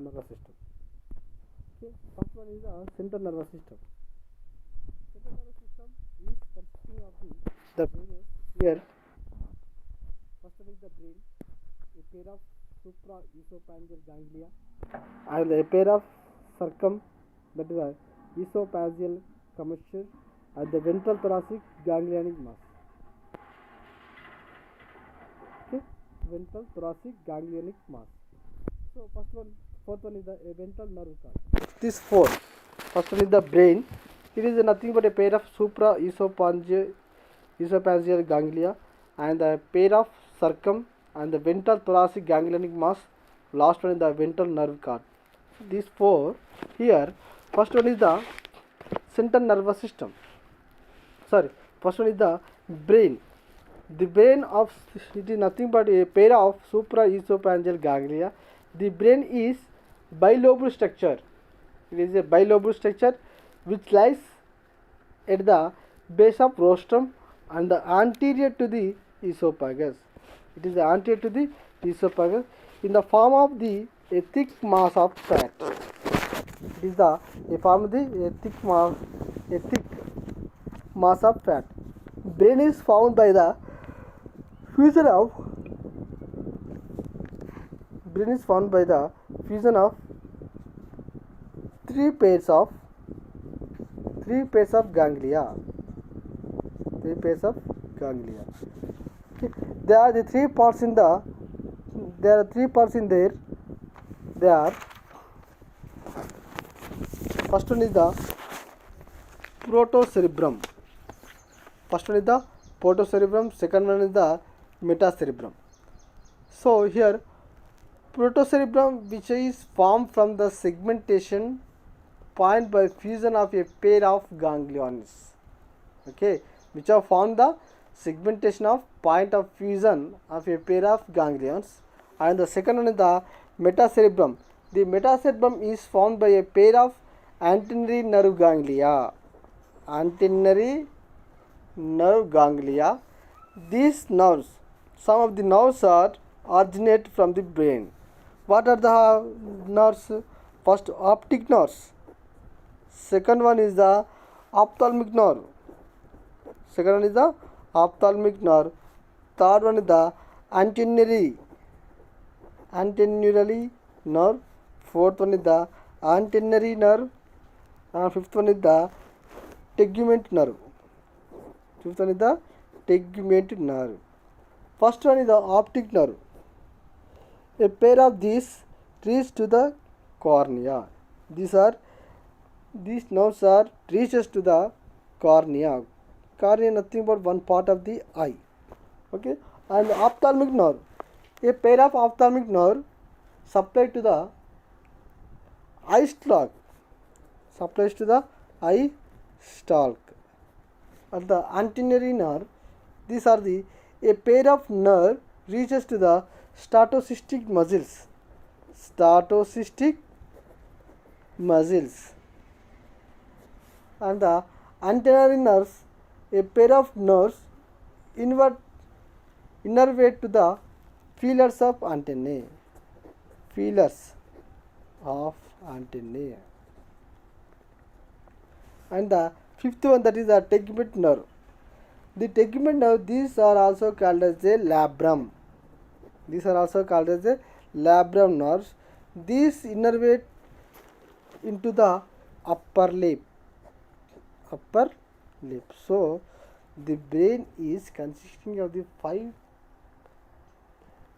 nervous system. Okay, first one is the central nervous system. Central nervous system is consisting of the various here. First one is the brain, a pair of supra-esophageal ganglia, and a pair of circum, that is a esophageal commissure, and the ventral thoracic ganglionic mass. Okay, ventral thoracic ganglionic mass. So fourth one is the ventral nerve cord. This four. First one is the brain. It is nothing but a pair of supra-esophageal ganglia and a pair of circum and the ventral thoracic ganglionic mass. Last one is the ventral nerve cord. These four here. First one is the central nervous system. First one is the brain. The brain of it is nothing but a pair of supra-esophageal ganglia. The brain is bilobal structure. It is a bilobal structure which lies at the base of rostrum and the anterior to the esophagus. It is anterior to the esophagus in the form of a thick mass of fat. It is a form of a thick mass of fat. Brain is formed by the fusion of three pairs of ganglia. Okay. There are three parts in there. They are first one is the protocerebrum. Second one is the metacerebrum. So here protocerebrum, which is formed from the segmentation point by fusion of a pair of ganglions. Okay, which are formed the segmentation of point of fusion of a pair of ganglions. And the second one is the metacerebrum. The metacerebrum is formed by a pair of antennary nerve ganglia. These nerves, some of the nerves are originate from the brain. What are the nerves? First, optic nerves. Second one is the ophthalmic nerve. Third one is the antennary nerve. Fourth one is the antennary nerve. And fifth one is the tegument nerve. First one is the optic nerve. A pair of these reach to the cornea. These nerves are reaches to the cornea. Cornea nothing but one part of the eye. Okay, and the ophthalmic nerve. A pair of ophthalmic nerve supplied to the eye stalk. And the antennary nerve. These are a pair of nerve reaches to the statocystic muscles. And the antennary nerves, a pair of nerves innervate to the feelers of antennae. And the fifth one, that is the tegument nerve. The tegument nerve, these are also called as a labrum. Nerves. These innervate into the upper lip. So the brain is consisting of the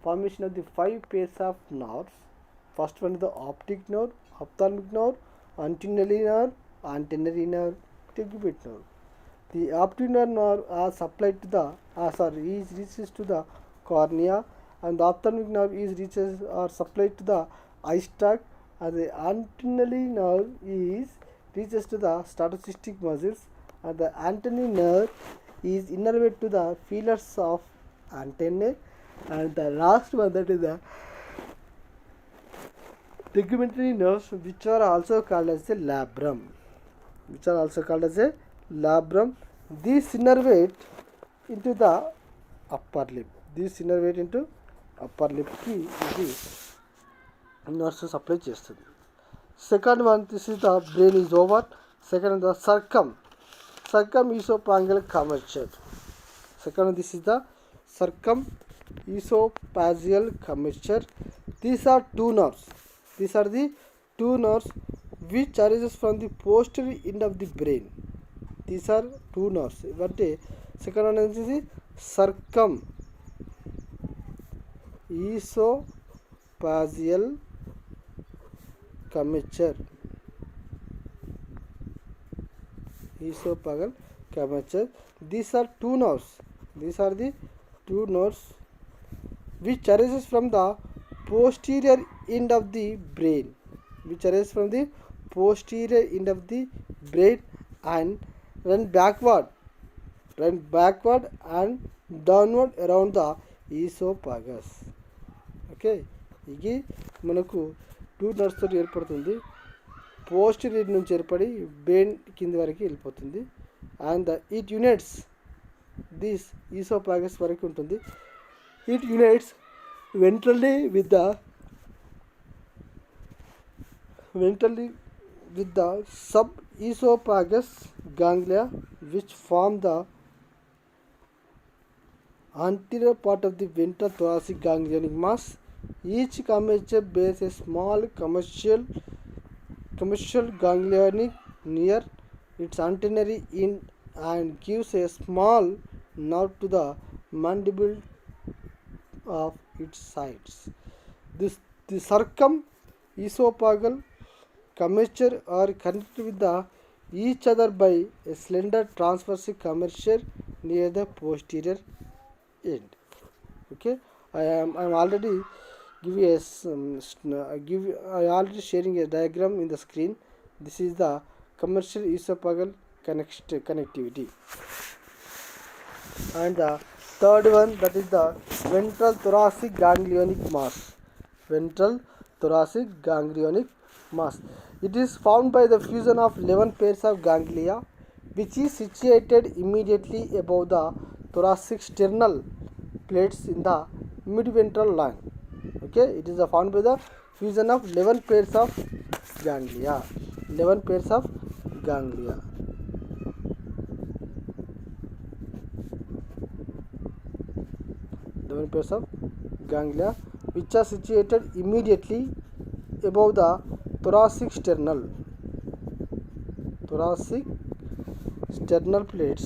formation of the five pairs of nerves. First one is the optic nerve, ophthalmic nerve, antennary nerve, tegument nerve. The optic nerve are supplied to the reaches to the cornea, and the ophthalmic nerve are supplied to the eye stalk, and the antennary nerve reaches to the statocystic muscles, and the antennary nerve is innervated to the feelers of antennae, and the last one, that is the tegumentary nerves, which are also called as a labrum. These innervate into the upper lip. Key is nerves supply చేస్తుంది. Second one, this is the brain is over. Second the circum oesophageal commissure. Second, this is the circumesophageal curvature. These are two nerves. These are the two nerves which arises from the posterior end of the brain. These are two nerves. But second one is the circumesophageal curvature. Esophageal curvature. These are two nerves. These are the two nerves which arises from the posterior end of the brain. Which arises from the posterior end of the brain and run backward and downward around the esophagus. Okay, ఇది మనకు two nerves తోటి ఏర్పడుతుంది. Posterior నుంచి ఏర్పడి brain కింది వరకు వెళ్ళిపోతుంది. And it unites this oesophagus వరకు ఉంటుంది. It unites ventrally with the sub oesophagus ganglia which form the anterior part of the ventral thoracic ganglionic mass. Each curvature bears a small commercial ganglionic near its antennary end and gives a small nerve to the mandible of its sides. The circumesophageal curvature are connected with each other by a slender transverse curvature near the posterior end. Okay, I am already already sharing a diagram in the screen. This is the commercial esophageal connectivity. And the third one, that is the ventral thoracic ganglionic mass. Ventral thoracic ganglionic mass. It is formed by the fusion of 11 pairs of ganglia which is situated immediately above the thoracic sternal plates in the midventral line. Okay, it is formed by the fusion of 11 pairs of ganglia. 11 pairs of ganglia. Pairs of ganglia which are situated immediately above the thoracic sternal plates.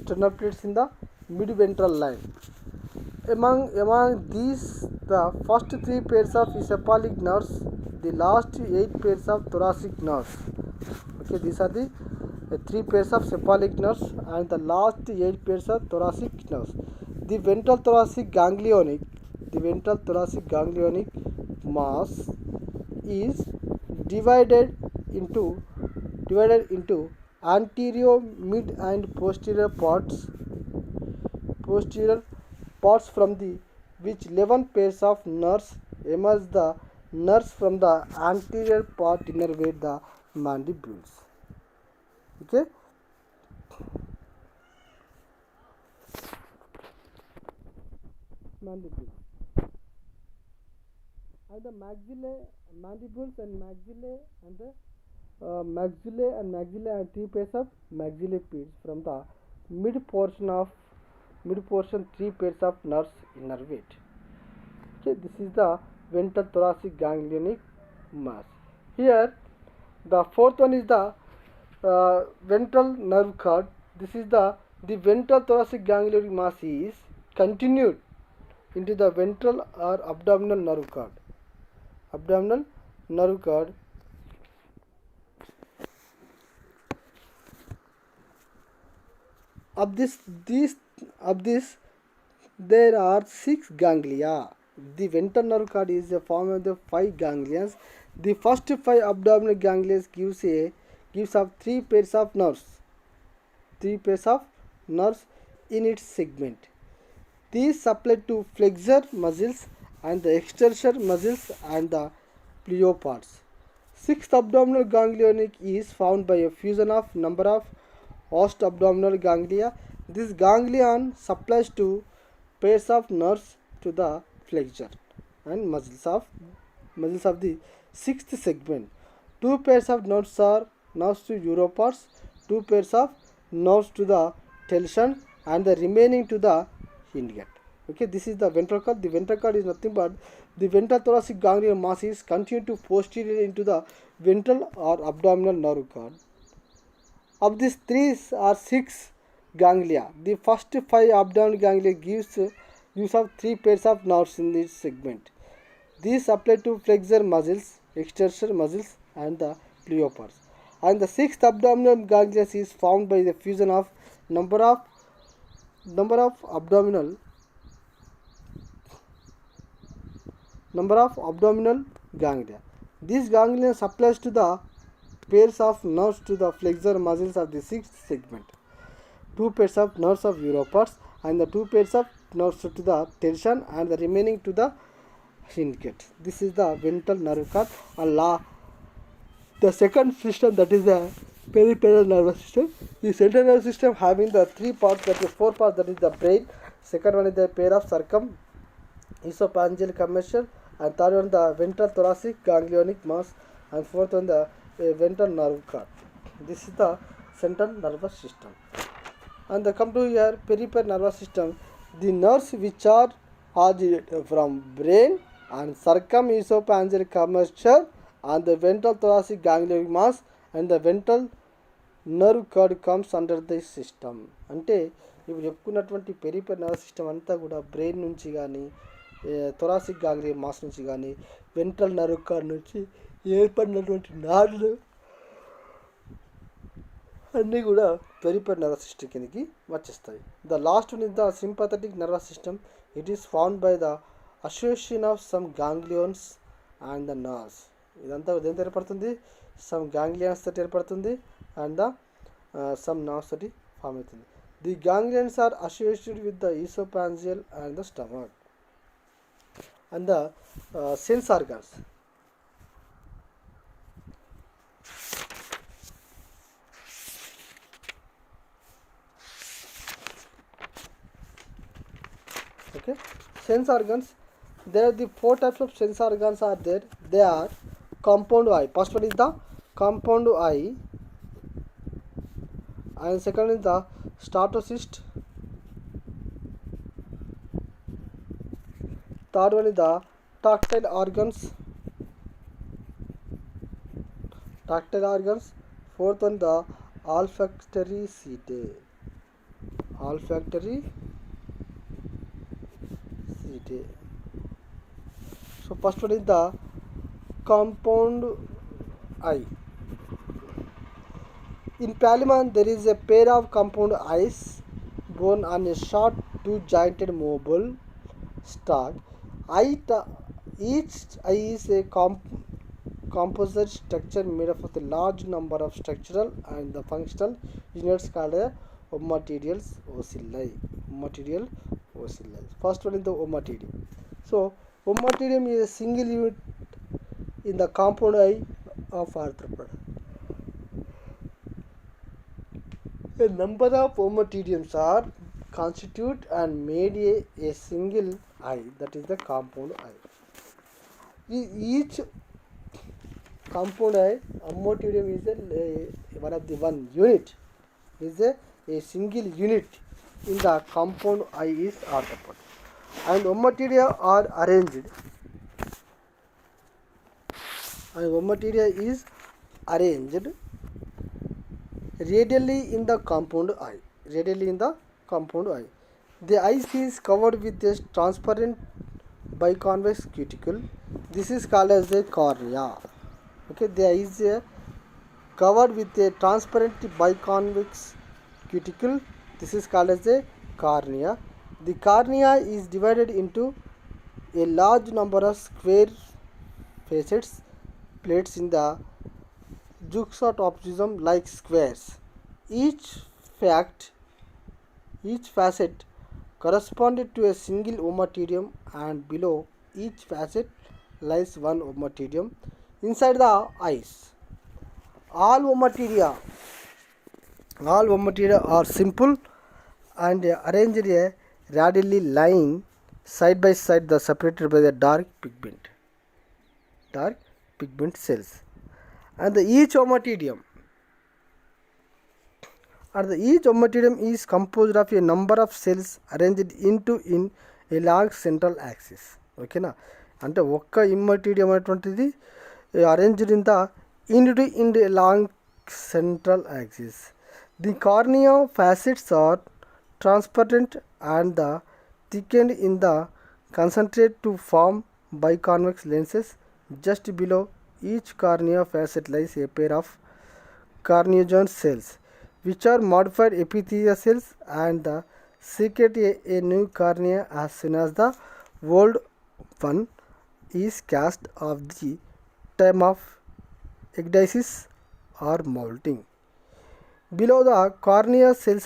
Sternal plates in the midventral line. Among these, the first 3 pairs of cephalic nerves, the last 8 pairs of thoracic nerves. Okay, these are the 3 pairs of cephalic nerves and the last 8 pairs of thoracic nerves. The ventral thoracic ganglionic mass is divided into anterior, mid and posterior parts from the which 11 pairs of nerves emerge the nerves from the anterior part innervate the mandibles. Okay, mandibles and the mandibles and maxillae and the maxillae and 3 pairs of maxillipeds from the mid portion 3 pairs of nerves innervate. Okay, this is the ventral thoracic ganglionic mass. Here the fourth one is the ventral nerve cord. This is the ventral thoracic ganglionic mass is continued into the ventral or abdominal nerve cord. Of this there are 6 ganglia. The ventral nerve cord is a form of the 5 ganglions. The first 5 abdominal ganglia gives up 3 pairs of nerves in its segment. These supply to flexor muscles and the extensor muscles and the pleo parts. 6th abdominal ganglionic is found by a fusion of number of host abdominal ganglia. This ganglion supplies to pairs of nerves to the flexure and muscles of the sixth segment. Two pairs of nerves are nerves to uropars, two pairs of nerves to the telson, and the remaining to the hindgut. Okay, this is the ventricle. The ventricle is nothing but the ventral thoracic ganglion mass is continued to posterior into the ventral or abdominal nerve cord. Of these 3 or 6 ganglia, the first 5 abdominal ganglia gives use of 3 pairs of nerves in this segment. These apply to flexor muscles, extensor muscles, and the pliopas. And the 6th abdominal ganglia is formed by the fusion of number of abdominal ganglia. This ganglion supplies to the pairs of nerves to the flexor muscles of the 6th segment. 2 pairs of nerves of uropars and the 2 pairs of nerves to the telson and the remaining to the hindgut. This is the ventral nerve cord. And the second system, that is the peripheral nervous system. The central nervous system having the 3 parts, that is 4 parts, that is the brain. Second one is the pair of esophageal commissure, and third one the ventral thoracic ganglionic mass, and fourth one the ventral nerve cord. This is the central nervous system. And come to here peripheral nervous system. The nerves which are originated from brain and circumesophageal commissure and the ventral thoracic ganglionic mass and the ventral nerve cord comes under this system. అంటే ఇప్పుడు చెప్పుకున్నటువంటి peripheral nervous system అంతా కూడా brain నుంచి కానీ thoracic గాంగ్లియన్ mass నుంచి కానీ ventral nerve card నుంచి ఏర్పడినటువంటి నాడులు అన్నీ కూడా పెరిఫెరల్ నర్వస్ సిస్టమ్ కిందకి వచ్చేస్తాయి. The last one is the sympathetic nervous system. It is found by the association of some ganglions and the nerves. ఇదంతా దేంతో ఏర్పడుతుంది? సమ్ గాంగ్లియన్స్ తోటి ఏర్పడుతుంది అండ్ ద సమ్ నర్వ్స్ తోటి ఫామ్ అవుతుంది. The ganglions are associated with the oesophageal and the stomach and the sense organs. Okay, sense organs. There are the 4 types of sense organs are there. They are compound eye. First one is the compound eye, and second is the statocyst. Third one is the tactile organs. Fourth one the olfactory setae. So first one is the compound eye. In Palaemon there is a pair of compound eyes borne on a short 2-jointed mobile stalk. Each eye is a composite structure made up of a large number of structural and the functional units called ommatidial ocelli. First one is the ommatidium. So ommatidium is a single unit in the compound eye of arthropod. A number of ommatidiums are constitute and made a single eye, that is the compound eye. Each compound eye, ommatidium is one unit, is a single unit in the compound eye is arthropod. And ommatidia are arranged. Radially in the compound eye. The eye is covered with a transparent biconvex cuticle. This is called as a cornea. Okay, the eye is covered with a transparent biconvex cuticle. This is called as a cornea. The cornea is divided into a large number of square facets, plates in the juxtaposition like squares. Each facet corresponded to a single ommatidium, and below each facet lies one ommatidium inside the eyes. All ommatidia are simple and arranged radially lying side by side, the separated by the dark pigment cells. And each ommatidium is composed of a number of cells arranged in a long central axis. ఓకేనా, అంటే ఒక్క ఇమ్మటీడియం అనేటువంటిది arranged in a long central axis. The cornea facets are transparent and thickened in the concentrate to form biconvex lenses. Just below each cornea facet lies a pair of corneogen cells, which are modified epithelial cells and secrete a new cornea as soon as the old one is cast off the time of ecdysis or molting. Below the cornea cells,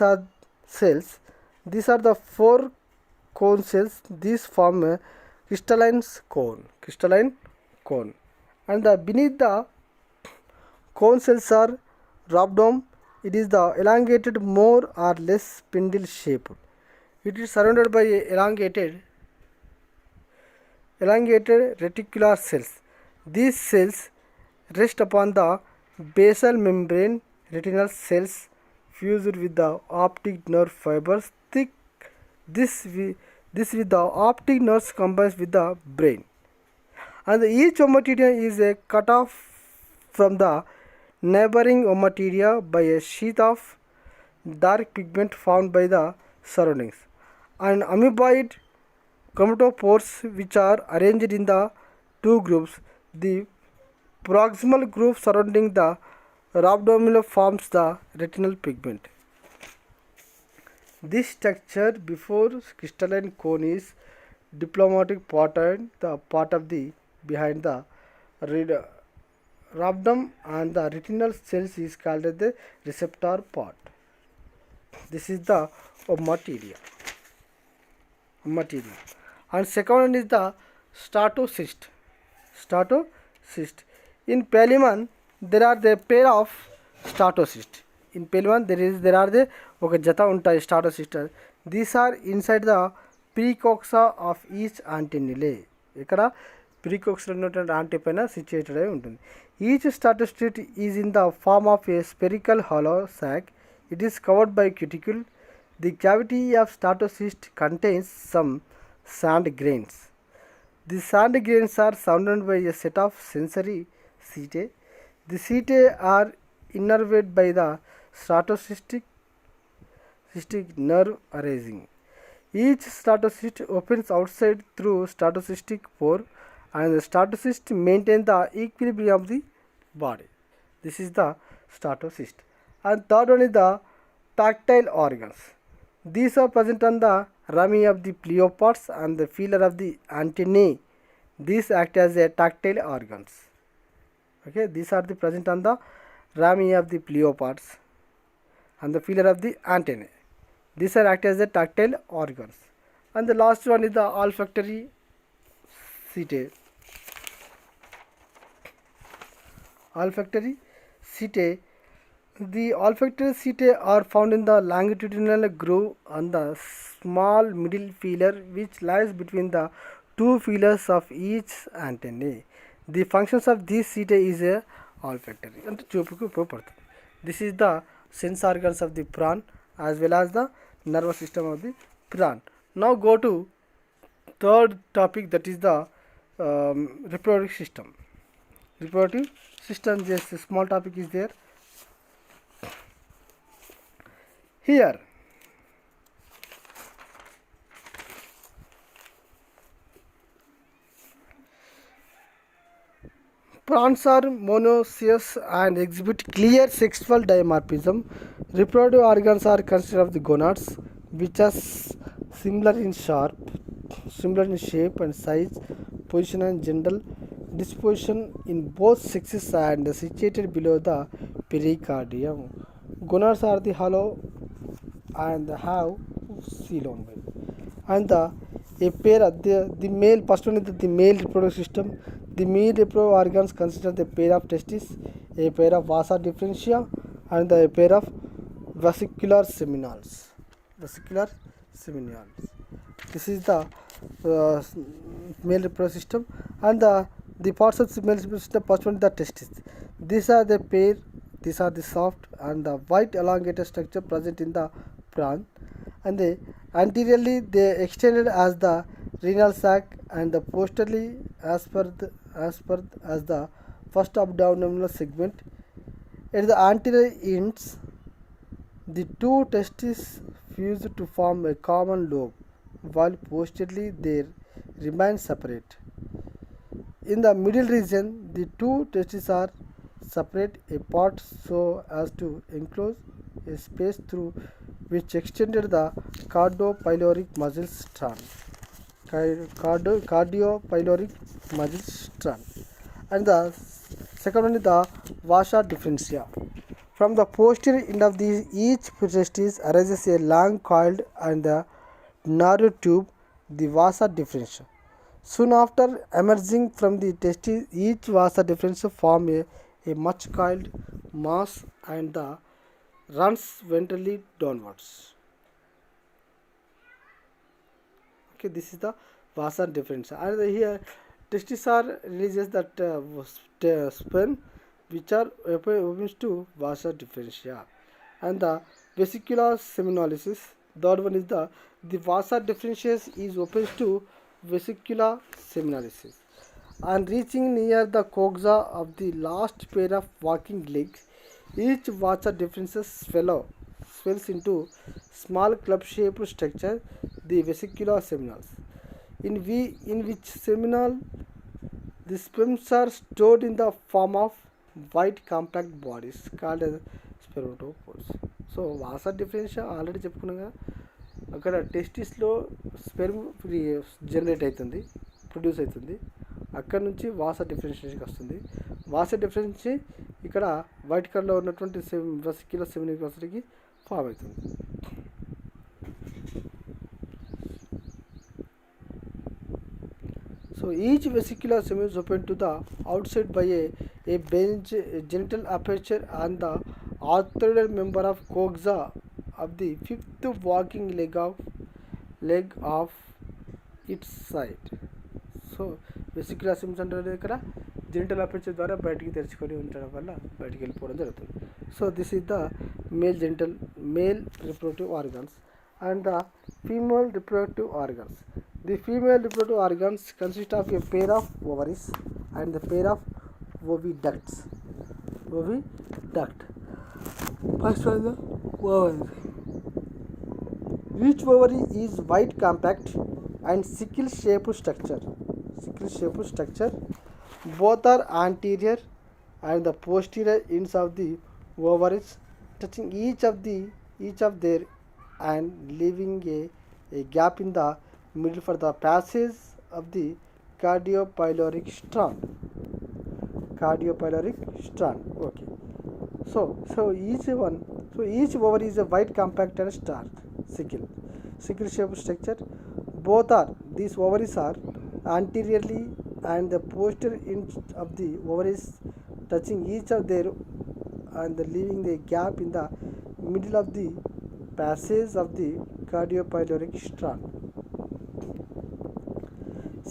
these are the four cone cells. These form a crystalline cone, and beneath the cone cells are rhabdome. It is the elongated, more or less spindle shaped. It is surrounded by elongated reticular cells. These cells rest upon the basal membrane. Retinal cells fused with the optic nerve fibers. This with the optic nerves combines with the brain. And each ommatidium is cut off from the neighboring ommatidia by a sheath of dark pigment found by the surroundings. And amoeboid chromatophores, which are arranged in the two groups. The proximal group surrounding the rhabdominal forms the retinal pigment. This structure before crystalline cone is diplomatic pattern, the part of the behind the rhabdome, and the retinal cells is called the receptor part. This is the ommatidia. And second one is the statocyst. In Peliman there are the pair of statocyst. In Peliman there are the ఒక జత ఉంటాయి statocyst. These are inside the precoxa of each antennulae. ఇక్కడ ప్రీకోక్స్లో ఉన్నటువంటి anti పైన situated అయి ఉంటుంది. Each statocyst is in the form of a spherical hollow sac. It is covered by cuticle. The cavity of statocyst contains some sand grains. The sand grains are surrounded by a set of sensory setae. The setae are innervated by the stratocystic nerve arising. Each statocyst opens outside through stratocystic pore, and the statocyst maintain the equilibrium of the body. This is the statocyst. And third one is the tactile organs. These are present on the rami of the pleoparts and the feeler of the antennae. These act as a tactile organs. Okay, these are the present on the rami of the pleoparts and the feeler of the antennae. These are act as the tactile organs. And the last one is the olfactory setae. The olfactory setae are found in the longitudinal groove on the small middle feeler, which lies between the two feelers of each antennae. The functions of these setae is a olfactory. And this is the sense organs of the prawn as well as the nervous system of the prawn. Now go to third topic, that is the reproductive system. Just a small topic is there here. Prawns are monoecious and exhibit clear sexual dimorphism. Reproductive organs are consisted of the gonads, which are similar in shape and size, position and general disposition in both sexes, and situated below the pericardium. Gonads are hollow and have coelom. And a pair of the male, first one is the male reproductive system. The male reproductive organs consist of a pair of testes, a pair of vasa differentia, and a pair of vesicular seminoles. This is the male reproductive system, and the parts of the male reproductive system. First one is the testes. These are the pair. These are the soft and the white elongated structure present in the prawn, and the anteriorly they extended as the renal sac, and the posteriorly as the first abdominal segment. At the anterior ends, the two testes fuse to form a common lobe, while posteriorly they remain separate. In the middle region, the two testes are separate apart so as to enclose a space through which extended the cardiopyloric muscle strand. Cardiopyloric muscle strand. And the second one is the vasa differentia. From the posterior end of each testis arises a long coiled and the narrow tube, the vasa differentia. Soon after emerging from the testis, each vasa differentia form a much coiled mass and the runs ventrally downwards. Okay, this is the vasa differentia. And here testes are releases that sperm which are opens to vasa differentia. And the vesicular seminolysis, third one is the vasa differentialis is opens to vesicular seminolysis. And reaching near the coxa of the last pair of walking legs, each vasa differentialis swells into small club-shaped structure, the vesicular seminoles, in which seminal the sperms are stored in the form of white compact bodies called as spermatopods. So vasa differentia already చెప్పుకున్నాం కదా, అక్కడ టెస్టిస్లో sperm generate అవుతుంది, produce అవుతుంది, అక్కడ నుంచి వాసా డిఫరెన్షియేషన్కి వస్తుంది. వాసా డిఫరెన్షి ఇక్కడ white కలర్లో ఉన్నటువంటి వెసిక్యులర్ సెమినిక్ వెసల్కి ఫామ్ అవుతుంది. So each vesicular semen is open to the outside by a genital aperture on the arterial member of coxa of the fifth walking leg of its side. So vesicular semen అంటే ఇక్కడ genital aperture ద్వారా బయటికి తెరుచుకొని ఉండడం వల్ల బయటికి వెళ్ళిపోవడం జరుగుతుంది. So this is the male reproductive organs and the female reproductive organs. The female reproductive organs consist of a pair of ovaries and the pair of oviducts. First one, the ovary. Each ovary is white compact and sickle shaped structure. Both are anterior and the posterior ends of the ovaries, touching each of their and leaving a gap in the middle for the passage of the cardiopyloric strand. Okay. So each ovary is a white compact and stark sickle shaped structure. These ovaries are anteriorly and the posterior ends of the ovaries touching each of their and leaving the gap in the middle of the passage of the cardiopyloric strand.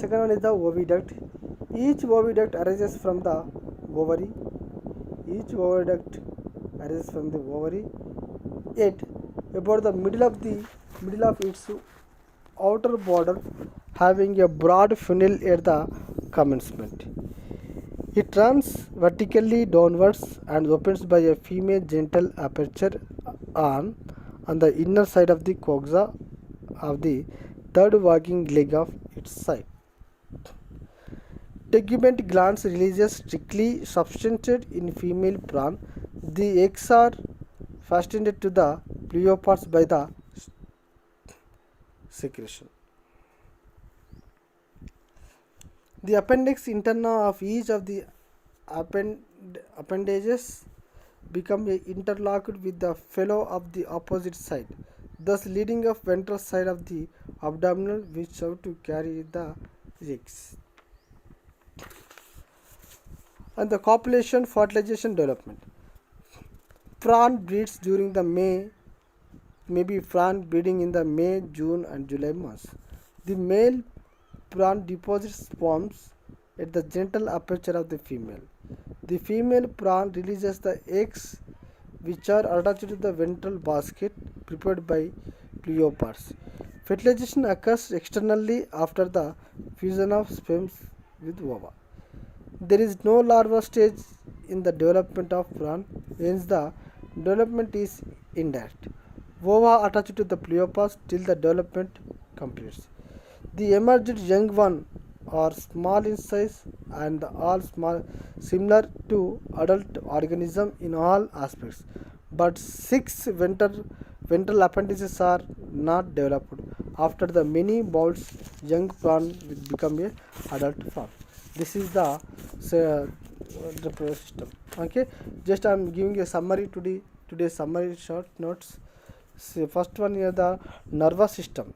Second one is the oviduct. Each oviduct arises from the ovary. Yet about the middle of its outer border, having a broad funnel at the commencement. It runs vertically downwards and opens by a female genital aperture on the inner side of the coxa of the third walking leg of its side. Tegument glands releases strictly substantiated in female prawn. The eggs are fastened to the pleoparts by the secretion. The appendix interna of each of the appendages become interlocked with the fellow of the opposite side, thus leading up ventral side of the abdominal which serve to carry the eggs. And the copulation, fertilization, development. Prawn breeds during the May, maybe prawn breeding in the May, June and July months. The male prawn deposits sperms at the genital aperture of the female. The female prawn releases the eggs which are attached to the ventral basket prepared by pleoparts. Fertilization occurs externally after the fusion of sperms with ova. There is no larval stage in the development of prawn, hence the development is indirect. Ova attached to the pleoparts till the development completes. The emerged young one are small in size and all small, similar to adult organism in all aspects, but six ventral appendages are not developed. After the many molts, young prawn will become a adult prawn. This is the reproductive system. Okay, just I am giving a summary today's summary short notes. See, first one is the nervous system.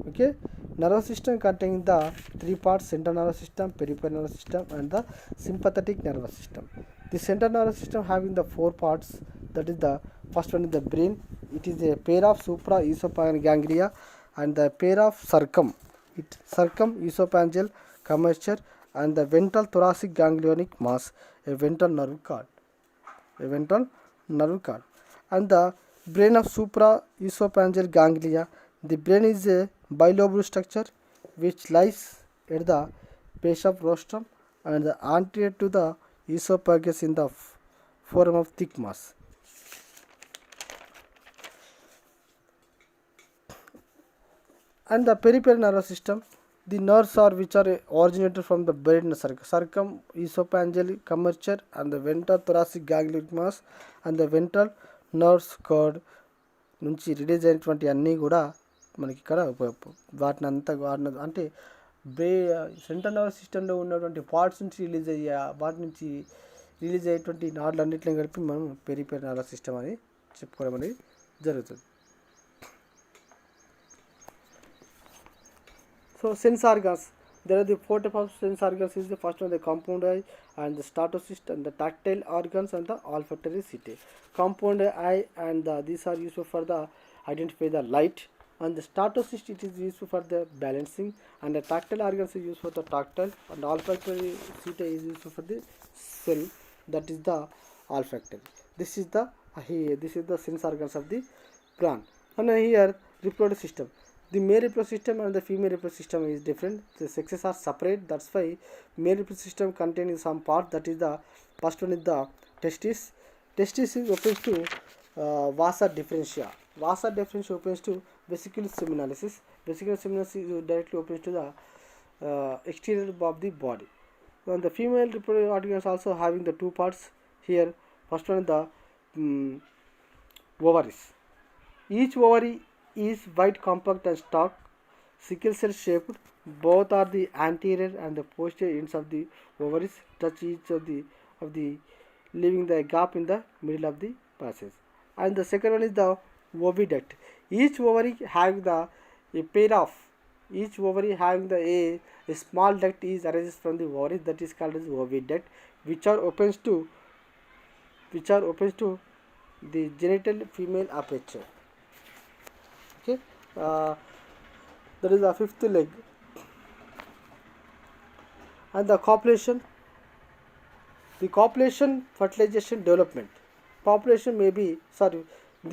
Okay, nervous system containing the three parts: central nervous system, peripheral nervous system, and the sympathetic nervous system. The central nervous system having the four parts. That is the first one is the brain. It is a pair of supra-esophageal ganglia and the pair of circum-esophageal commissure and the ventral thoracic ganglionic mass, a ventral nerve cord, and the brain of supra-esophageal ganglia. The brain is a bilobal structure which lies at the base of rostrum and anterior to the esophagus in the form of thick mass. And the peripheral nervous system, the nerves are which are originated from the brain circum-esophageal commissure and the ventral thoracic ganglionic mass and the ventral nerves cord నుంచి release అయినటువంటి అన్నీ కూడా మనకి ఇక్కడ వాటిని అంటే central nervous సిస్టంలో ఉన్నటువంటి పార్ట్స్ నుంచి వాటి నుంచి రిలీజ్ అయ్యేటువంటి నాడులన్నింటిని కలిపి మనం పెరిఫెరల్ నర్వస్ సిస్టమ్ అని చెప్పుకోవడం అనేది జరుగుతుంది. So sense organs, there are the four types of sense organs. Is the first one the compound eye and the statocyst and the tactile organs and the olfactory system. Compound eye and these are useful for the identify the light, and the statocyst it is useful for the balancing, and the tactile organs is used for the tactile, and the olfactory system is useful for the smell, that is the olfactory. This is the sense organs of the prawn. And here reproductive system. The male reproductive system and the female reproductive system is different. The sexes are separate. That's why male reproductive system containing some part. That is the first one is the testis. Testis is opens to vasa differentia. Vasa differentia opens to vesicle seminalis. Vesicle seminalis directly opens to the exterior of the body. And the female reproductive organs also having the two parts. Here, first one is the ovaries. Each ovary is white, compact and stalk, sickle cell shaped. Both are the anterior and the posterior ends of the ovaries touch each of the leaving the gap in the middle of the passage. And the second one is the oviduct. Each ovary having a pair of each ovary having a small duct is arises from the ovaries, that is called as oviduct, which are opens to the genital female aperture. Okay, that is the fifth leg. And the copulation, fertilization, development. Population may be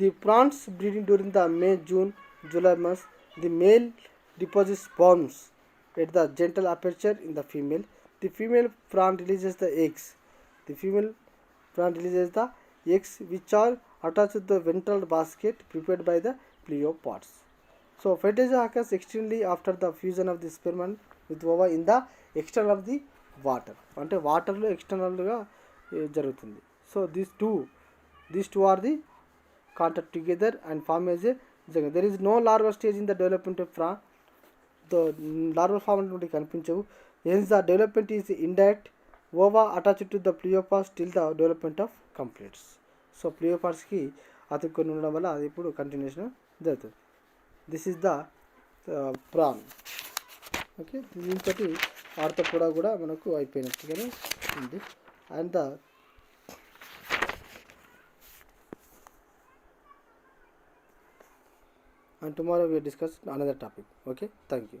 the prawns breeding during the May, June, July months. The male deposits sperms at the genital aperture in the female. The female prawn releases the eggs. Which are attached to the ventral basket prepared by the pleoparts. So fertilization occurs externally after the fusion of the sperm with ova in the external of the water. అంటే వాటర్లో ఎక్స్టర్నల్గా జరుగుతుంది. So these two are the contact together and form as a zygote. There is no larval stage in the development of prawn. The larval form అనేది కనిపించవు. Hence the development is indirect. Ova attached to the pleoparts till the development of completes. So pleopartsకి అతుక్కొని ఉండడం వల్ల అది ఇప్పుడు continuation జరుగుతుంది. This is the prawn. Okay, దీంతో Arthropoda కూడా మనకు అయిపోయినట్టుగానే ఉంది. And and tomorrow we will discuss another topic. Okay, thank you.